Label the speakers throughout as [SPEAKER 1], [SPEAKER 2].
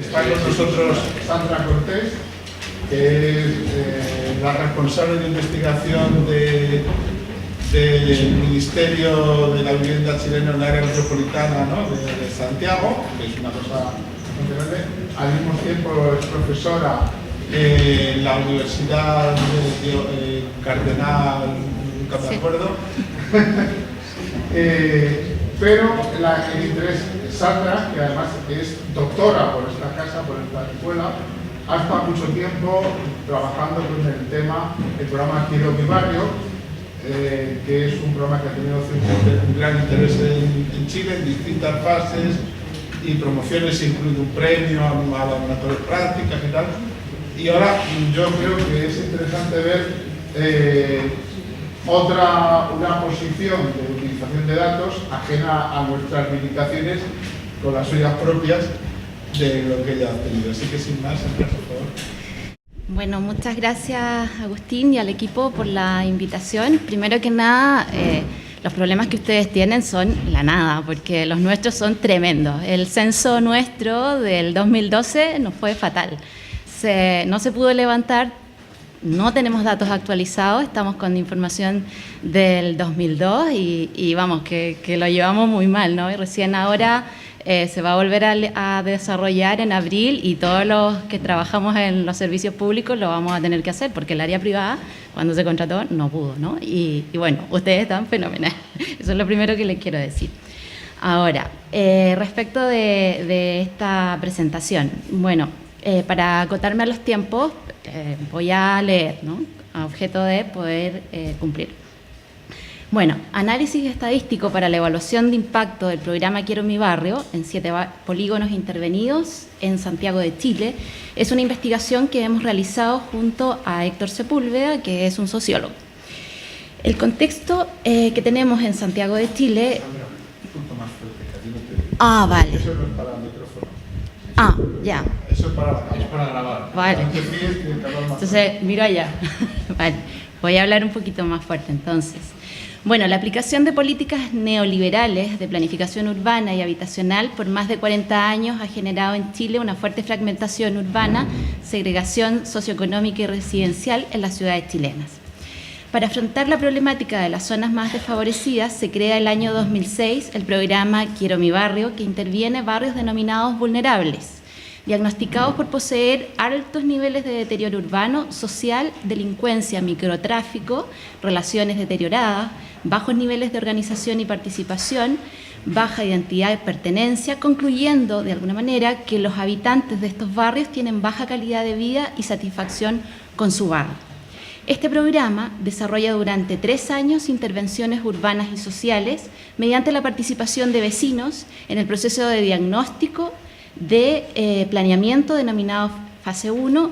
[SPEAKER 1] Está con nosotros Sandra Cortés, que es la responsable de investigación del Ministerio de la Vivienda chileno en la área metropolitana, ¿no?, de Santiago, que es una cosa bastante grande. Al mismo tiempo es profesora en la Universidad de Cardenal, nunca me acuerdo. Pero el interés, Sandra, que además es doctora por esta casa, por esta escuela, ha estado mucho tiempo trabajando con el programa Quiero mi barrio, que es un programa que ha tenido un gran interés en Chile en distintas fases y promociones, incluido un premio a las mejores prácticas y tal. Y ahora yo creo que es interesante ver una posición de utilización de datos ajena a nuestras limitaciones con las suyas propias de lo que ella ha tenido. Así que sin más, Sandra, por favor.
[SPEAKER 2] Bueno, muchas gracias, Agustín, y al equipo por la invitación. Primero que nada, los problemas que ustedes tienen son la nada, porque los nuestros son tremendos. El censo nuestro del 2012 nos fue fatal. No se pudo levantar, no tenemos datos actualizados, estamos con información del 2002 y vamos, que lo llevamos muy mal, ¿no? Y recién ahora se va a volver a desarrollar en abril y todos los que trabajamos en los servicios públicos lo vamos a tener que hacer porque el área privada, cuando se contrató, no pudo, ¿no? Y bueno, ustedes están fenomenales. Eso es lo primero que les quiero decir. Ahora, respecto de esta presentación, bueno, para acotarme a los tiempos, voy a leer, ¿no?, a objeto de poder cumplir. Bueno, análisis estadístico para la evaluación de impacto del programa Quiero mi barrio en 7 polígonos intervenidos en Santiago de Chile. Es una investigación que hemos realizado junto a Héctor Sepúlveda, que es un sociólogo. El contexto que tenemos en Santiago de Chile... Ah, vale.
[SPEAKER 1] Eso no es para el micrófono.
[SPEAKER 2] Ah, ya.
[SPEAKER 1] Eso es para grabar.
[SPEAKER 2] Vale. Entonces, miro allá. Vale. Voy a hablar un poquito más fuerte entonces. Bueno, la aplicación de políticas neoliberales de planificación urbana y habitacional por más de 40 años ha generado en Chile una fuerte fragmentación urbana, segregación socioeconómica y residencial en las ciudades chilenas. Para afrontar la problemática de las zonas más desfavorecidas, se crea el año 2006 el programa Quiero mi barrio, que interviene barrios denominados vulnerables, diagnosticados por poseer altos niveles de deterioro urbano, social, delincuencia, microtráfico, relaciones deterioradas, bajos niveles de organización y participación, baja identidad y pertenencia, concluyendo de alguna manera que los habitantes de estos barrios tienen baja calidad de vida y satisfacción con su barrio. Este programa desarrolla durante 3 años intervenciones urbanas y sociales mediante la participación de vecinos en el proceso de diagnóstico, de planeamiento denominado fase 1,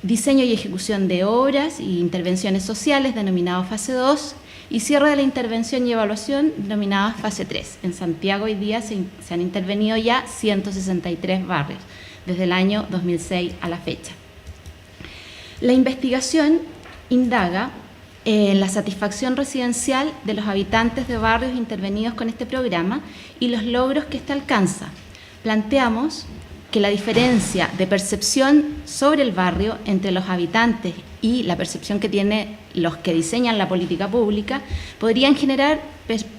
[SPEAKER 2] diseño y ejecución de obras y intervenciones sociales denominado fase 2 y cierre de la intervención y evaluación denominada fase 3. En Santiago hoy día se han intervenido ya 163 barrios desde el año 2006 a la fecha. La investigación indaga en la satisfacción residencial de los habitantes de barrios intervenidos con este programa y los logros que éste alcanza. Planteamos que la diferencia de percepción sobre el barrio entre los habitantes y la percepción que tienen los que diseñan la política pública podrían generar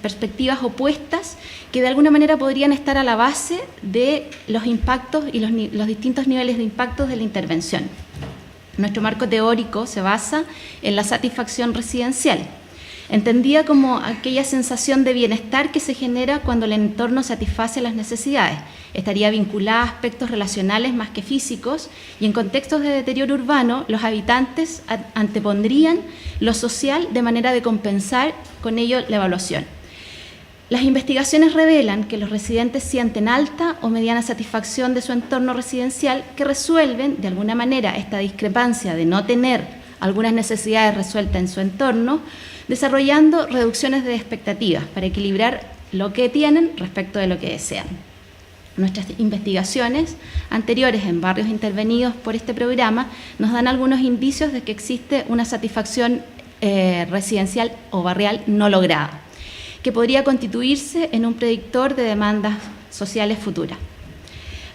[SPEAKER 2] perspectivas opuestas que de alguna manera podrían estar a la base de los impactos y los distintos niveles de impactos de la intervención. Nuestro marco teórico se basa en la satisfacción residencial, entendida como aquella sensación de bienestar que se genera cuando el entorno satisface las necesidades. Estaría vinculada a aspectos relacionales más que físicos y en contextos de deterioro urbano los habitantes antepondrían lo social de manera de compensar con ello la evaluación. Las investigaciones revelan que los residentes sienten alta o mediana satisfacción de su entorno residencial que resuelven de alguna manera esta discrepancia de no tener algunas necesidades resueltas en su entorno, desarrollando reducciones de expectativas para equilibrar lo que tienen respecto de lo que desean. Nuestras investigaciones anteriores en barrios intervenidos por este programa nos dan algunos indicios de que existe una satisfacción residencial o barrial no lograda, que podría constituirse en un predictor de demandas sociales futuras.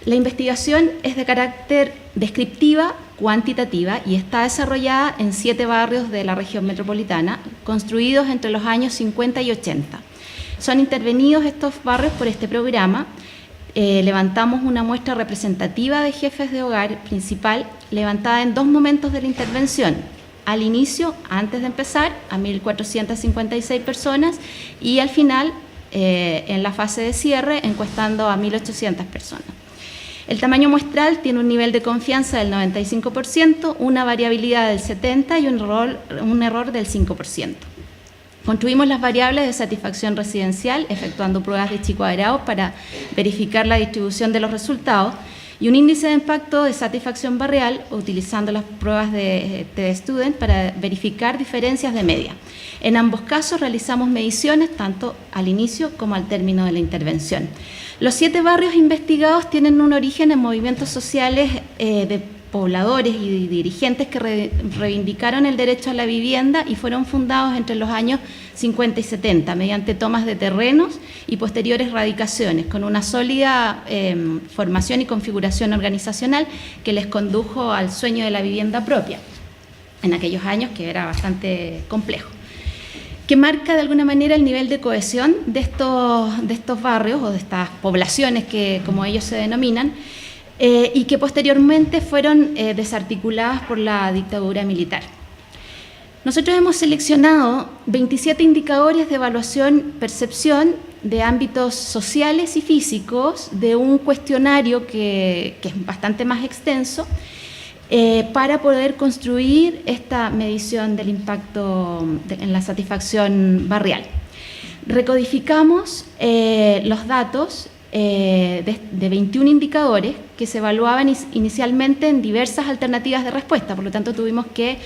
[SPEAKER 2] La investigación es de carácter descriptiva, cuantitativa y está desarrollada en 7 barrios de la región metropolitana, construidos entre los años 50 y 80. Son intervenidos estos barrios por este programa. Levantamos una muestra representativa de jefes de hogar principal, levantada en 2 momentos de la intervención. Al inicio, antes de empezar, a 1.456 personas y al final, en la fase de cierre, encuestando a 1.800 personas. El tamaño muestral tiene un nivel de confianza del 95%, una variabilidad del 70% y un error del 5%. Construimos las variables de satisfacción residencial, efectuando pruebas de chi cuadrado para verificar la distribución de los resultados, y un índice de impacto de satisfacción barrial, utilizando las pruebas de T-Student para verificar diferencias de media. En ambos casos realizamos mediciones tanto al inicio como al término de la intervención. Los 7 barrios investigados tienen un origen en movimientos sociales de pobladores y dirigentes que reivindicaron el derecho a la vivienda y fueron fundados entre los años 50 y 70 mediante tomas de terrenos y posteriores radicaciones, con una sólida formación y configuración organizacional que les condujo al sueño de la vivienda propia en aquellos años, que era bastante complejo, que marca de alguna manera el nivel de cohesión de estos barrios o de estas poblaciones que, como ellos se denominan, y que posteriormente fueron desarticuladas por la dictadura militar. Nosotros hemos seleccionado 27 indicadores de evaluación-percepción de ámbitos sociales y físicos de un cuestionario que es bastante más extenso, para poder construir esta medición del impacto en la satisfacción barrial. Recodificamos los datos de 21 indicadores que se evaluaban inicialmente en diversas alternativas de respuesta, por lo tanto tuvimos que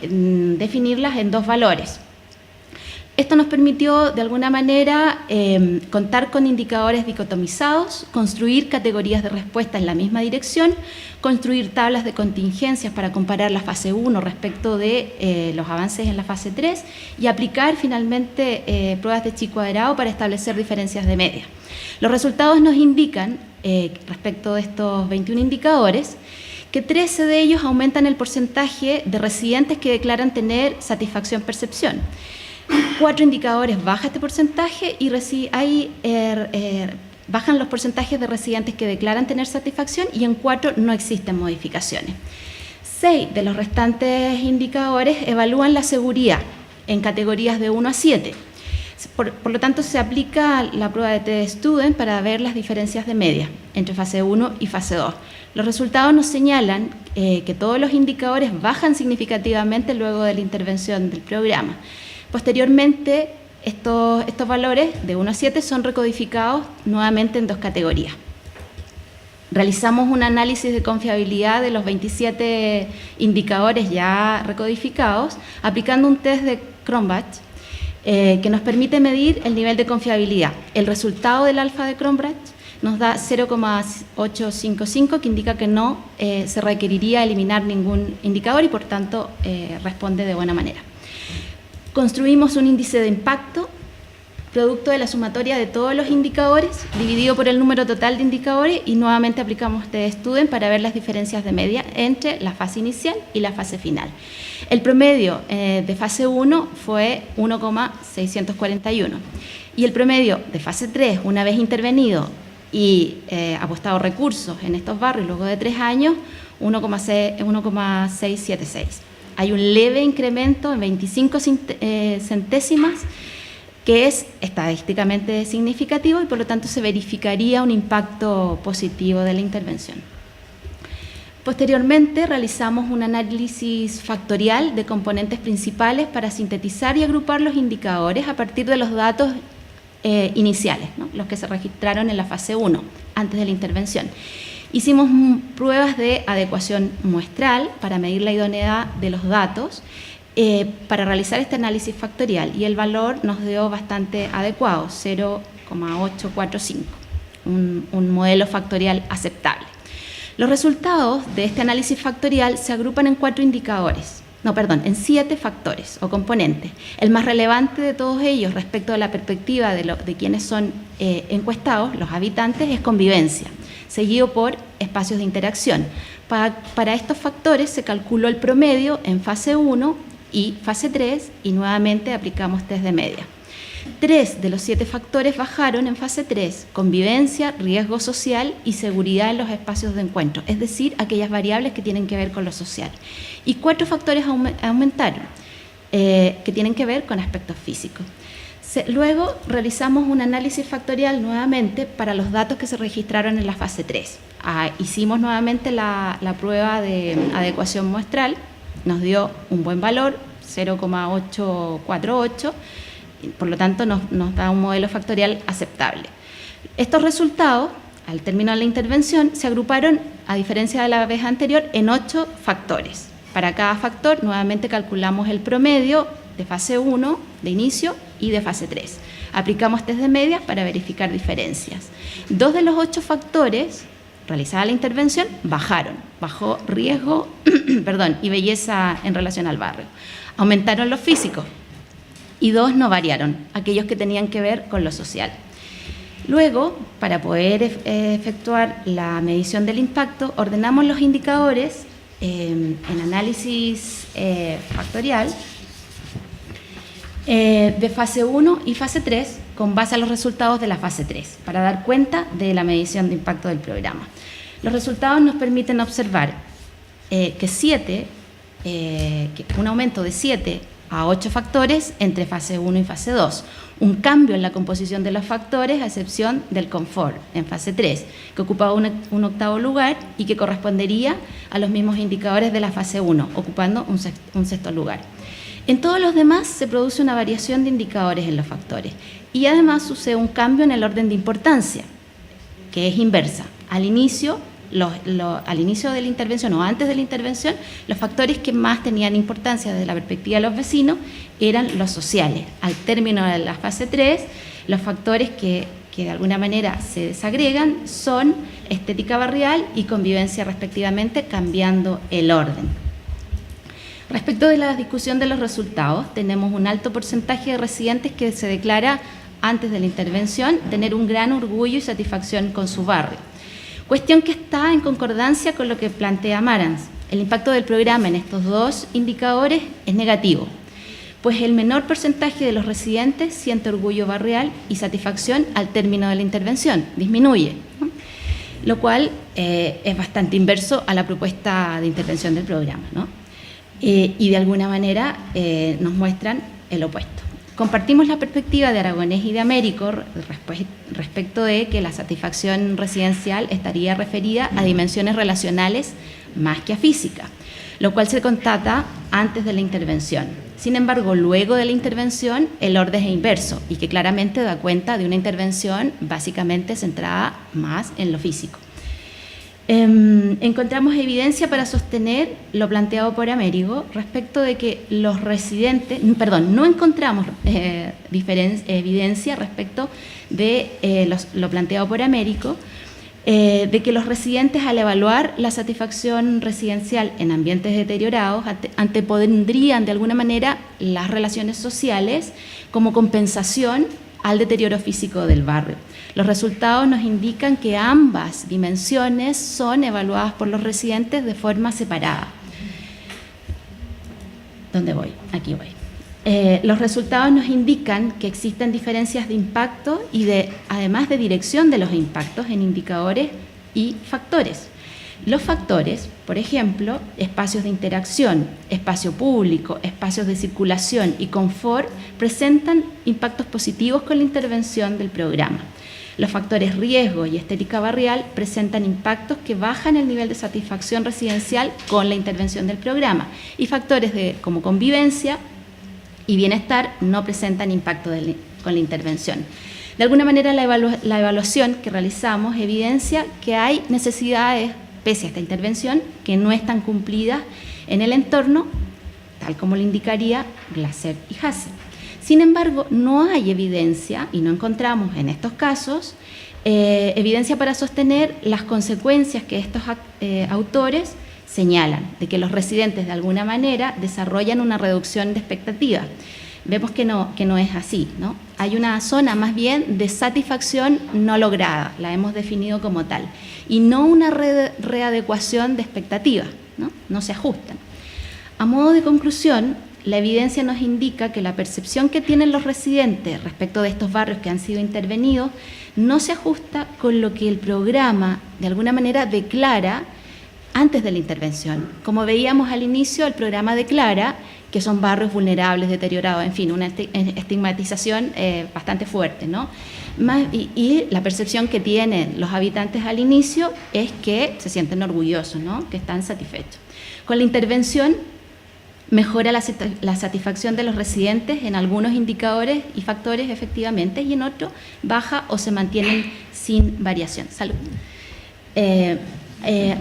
[SPEAKER 2] definirlas en 2 valores. Esto nos permitió de alguna manera contar con indicadores dicotomizados, construir categorías de respuesta en la misma dirección, construir tablas de contingencias para comparar la fase 1 respecto de los avances en la fase 3 y aplicar finalmente pruebas de chi cuadrado para establecer diferencias de media. Los resultados nos indican, respecto de estos 21 indicadores, que 13 de ellos aumentan el porcentaje de residentes que declaran tener satisfacción-percepción. 4 indicadores baja este porcentaje y bajan los porcentajes de residentes que declaran tener satisfacción, y en 4 no existen modificaciones. 6 de los restantes indicadores evalúan la seguridad en categorías de 1 a 7. Por lo tanto, se aplica la prueba de T-Student para ver las diferencias de media entre fase 1 y fase 2. Los resultados nos señalan que todos los indicadores bajan significativamente luego de la intervención del programa. Posteriormente, estos valores de 1 a 7 son recodificados nuevamente en 2 categorías. Realizamos un análisis de confiabilidad de los 27 indicadores ya recodificados, aplicando un test de Cronbach que nos permite medir el nivel de confiabilidad. El resultado del alfa de Cronbach nos da 0,855, que indica que no se requeriría eliminar ningún indicador y por tanto responde de buena manera. Construimos un índice de impacto, producto de la sumatoria de todos los indicadores, dividido por el número total de indicadores, y nuevamente aplicamos T-Student para ver las diferencias de media entre la fase inicial y la fase final. El promedio de fase 1 fue 1,641 y el promedio de fase 3, una vez intervenido y apostado recursos en estos barrios luego de 3 años, 1,676. Hay un leve incremento en 25 centésimas, que es estadísticamente significativo y por lo tanto se verificaría un impacto positivo de la intervención. Posteriormente realizamos un análisis factorial de componentes principales para sintetizar y agrupar los indicadores a partir de los datos iniciales, ¿no? Los que se registraron en la fase 1, antes de la intervención. Hicimos pruebas de adecuación muestral para medir la idoneidad de los datos para realizar este análisis factorial, y el valor nos dio bastante adecuado, 0,845, un modelo factorial aceptable. Los resultados de este análisis factorial se agrupan en 4 indicadores. en 7 factores o componentes. El más relevante de todos ellos respecto a la perspectiva de quienes son encuestados, los habitantes, es convivencia, seguido por espacios de interacción. Para estos factores se calculó el promedio en fase 1 y fase 3 y nuevamente aplicamos test de media. 3 de los 7 factores bajaron en fase 3, convivencia, riesgo social y seguridad en los espacios de encuentro, es decir, aquellas variables que tienen que ver con lo social. Y 4 factores aumentaron, que tienen que ver con aspectos físicos. Luego realizamos un análisis factorial nuevamente para los datos que se registraron en la fase 3. Hicimos nuevamente la prueba de adecuación muestral, nos dio un buen valor, 0,848, por lo tanto nos da un modelo factorial aceptable. Estos resultados, al término de la intervención, se agruparon, a diferencia de la vez anterior, en 8 factores. Para cada factor, nuevamente calculamos el promedio de fase 1, de inicio, y de fase 3. Aplicamos test de medias para verificar diferencias. 2 de los 8 factores, realizada la intervención, bajó riesgo y belleza en relación al barrio. Aumentaron los físicos y 2 no variaron, aquellos que tenían que ver con lo social. Luego, para poder efectuar la medición del impacto, ordenamos los indicadores en análisis factorial de fase 1 y fase 3 con base a los resultados de la fase 3 para dar cuenta de la medición de impacto del programa. Los resultados nos permiten observar que un aumento de 7 a 8 factores entre fase 1 y fase 2, un cambio en la composición de los factores a excepción del confort en fase 3, que ocupaba un octavo lugar y que correspondería a los mismos indicadores de la fase 1, ocupando un sexto lugar. En todos los demás se produce una variación de indicadores en los factores y además sucede un cambio en el orden de importancia, que es inversa. Al inicio de la intervención o antes de la intervención, los factores que más tenían importancia desde la perspectiva de los vecinos eran los sociales. Al término de la fase 3, los factores que de alguna manera se desagregan son estética barrial y convivencia respectivamente, cambiando el orden. Respecto de la discusión de los resultados, tenemos un alto porcentaje de residentes que se declara antes de la intervención tener un gran orgullo y satisfacción con su barrio. Cuestión que está en concordancia con lo que plantea Marans. El impacto del programa en estos 2 indicadores es negativo, pues el menor porcentaje de los residentes siente orgullo barrial y satisfacción al término de la intervención, disminuye, ¿no? Lo cual es bastante inverso a la propuesta de intervención del programa, ¿no? Y de alguna manera nos muestran el opuesto. Compartimos la perspectiva de Aragonés y de Américo respecto de que la satisfacción residencial estaría referida a dimensiones relacionales más que a física, lo cual se constata antes de la intervención. Sin embargo, luego de la intervención, el orden es inverso y que claramente da cuenta de una intervención básicamente centrada más en lo físico. Encontramos evidencia para sostener lo planteado por Américo respecto de que los residentes, no encontramos evidencia respecto de lo planteado por Américo, de que los residentes al evaluar la satisfacción residencial en ambientes deteriorados antepondrían de alguna manera las relaciones sociales como compensación al deterioro físico del barrio. Los resultados nos indican que ambas dimensiones son evaluadas por los residentes de forma separada. ¿Dónde voy? Aquí voy. Los resultados nos indican que existen diferencias de impacto y además de dirección de los impactos en indicadores y factores. Los factores, por ejemplo, espacios de interacción, espacio público, espacios de circulación y confort, presentan impactos positivos con la intervención del programa. Los factores riesgo y estética barrial presentan impactos que bajan el nivel de satisfacción residencial con la intervención del programa y factores como convivencia y bienestar no presentan impacto con la intervención. De alguna manera la evaluación que realizamos evidencia que hay necesidades, pese a esta intervención, que no están cumplidas en el entorno, tal como lo indicaría Glaser y Hasse. Sin embargo, no hay evidencia, y no encontramos en estos casos, evidencia para sostener las consecuencias que estos autores señalan de que los residentes de alguna manera desarrollan una reducción de expectativas. Vemos que no es así, ¿no? Hay una zona más bien de satisfacción no lograda, la hemos definido como tal, y no una readecuación de expectativas, ¿no? No se ajustan. A modo de conclusión, la evidencia nos indica que la percepción que tienen los residentes respecto de estos barrios que han sido intervenidos no se ajusta con lo que el programa de alguna manera declara antes de la intervención. Como veíamos al inicio, el programa declara que son barrios vulnerables, deteriorados, en fin, una estigmatización bastante fuerte, ¿no? Y la percepción que tienen los habitantes al inicio es que se sienten orgullosos, ¿no? Que están satisfechos. Con la intervención mejora la satisfacción de los residentes en algunos indicadores y factores efectivamente, y en otros baja o se mantienen sin variación. Salud.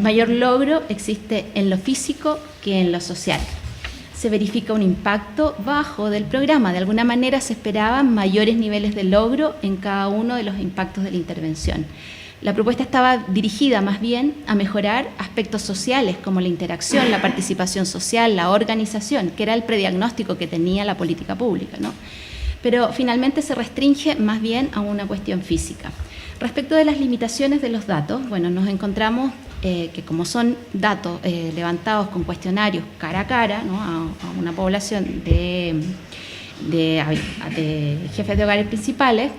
[SPEAKER 2] Mayor logro existe en lo físico que en lo social. Se verifica un impacto bajo del programa. De alguna manera se esperaban mayores niveles de logro en cada uno de los impactos de la intervención. La propuesta estaba dirigida más bien a mejorar aspectos sociales como la interacción, la participación social, la organización, que era el prediagnóstico que tenía la política pública, ¿no? Pero finalmente se restringe más bien a una cuestión física. Respecto de las limitaciones de los datos, bueno, nos encontramos que como son datos levantados con cuestionarios cara a cara, ¿no? a una población de jefes de hogares principales,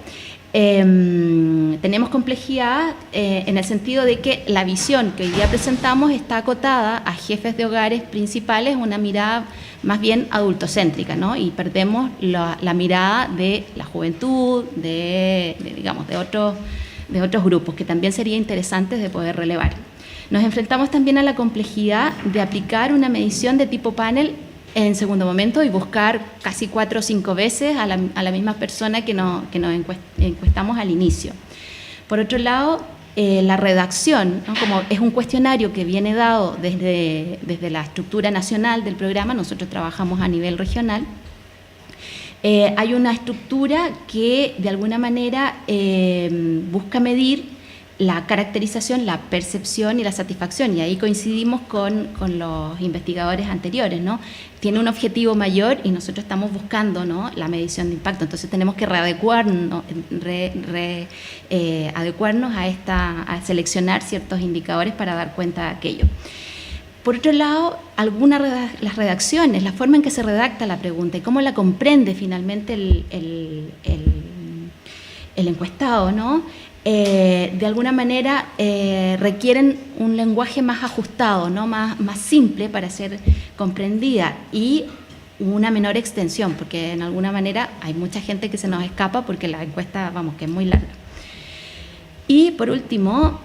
[SPEAKER 2] tenemos complejidad en el sentido de que la visión que hoy día presentamos está acotada a jefes de hogares principales, una mirada más bien adultocéntrica, ¿no? Y perdemos la mirada de la juventud, de otros grupos que también sería interesante de poder relevar. Nos enfrentamos también a la complejidad de aplicar una medición de tipo panel en segundo momento y buscar casi 4 o 5 veces a la misma persona que nos encuestamos al inicio. Por otro lado, la redacción, ¿no? Como es un cuestionario que viene dado desde la estructura nacional del programa, nosotros trabajamos a nivel regional, hay una estructura que de alguna manera busca medir la caracterización, la percepción y la satisfacción, y ahí coincidimos con los investigadores anteriores, ¿no? Tiene un objetivo mayor y nosotros estamos buscando, ¿no? La medición de impacto, entonces tenemos que adecuarnos a seleccionar ciertos indicadores para dar cuenta de aquello. Por otro lado, las redacciones, la forma en que se redacta la pregunta y cómo la comprende finalmente el encuestado, ¿no? De alguna manera requieren un lenguaje más ajustado, ¿no? más simple para ser comprendida y una menor extensión, porque en alguna manera hay mucha gente que se nos escapa porque la encuesta, que es muy larga. Y por último,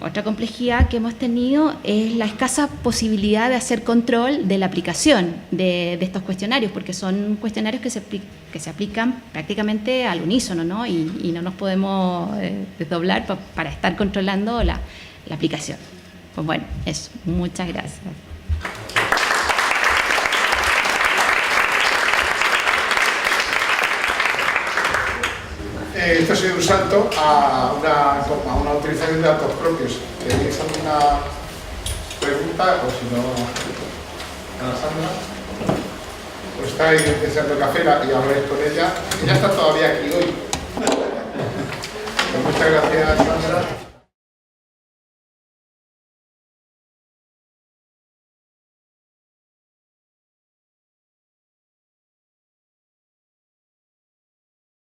[SPEAKER 2] otra complejidad que hemos tenido es la escasa posibilidad de hacer control de la aplicación de estos cuestionarios, porque son cuestionarios que se aplican prácticamente al unísono, ¿no? Y no nos podemos desdoblar para estar controlando la aplicación. Pues bueno, eso. Muchas gracias.
[SPEAKER 1] Esto ha sido un salto a una utilización de datos propios. ¿Tenéis alguna pregunta? O si no, Ana Sandra. Pues está ahí deseando café y habláis con ella. Ella está todavía aquí hoy. Pues muchas gracias.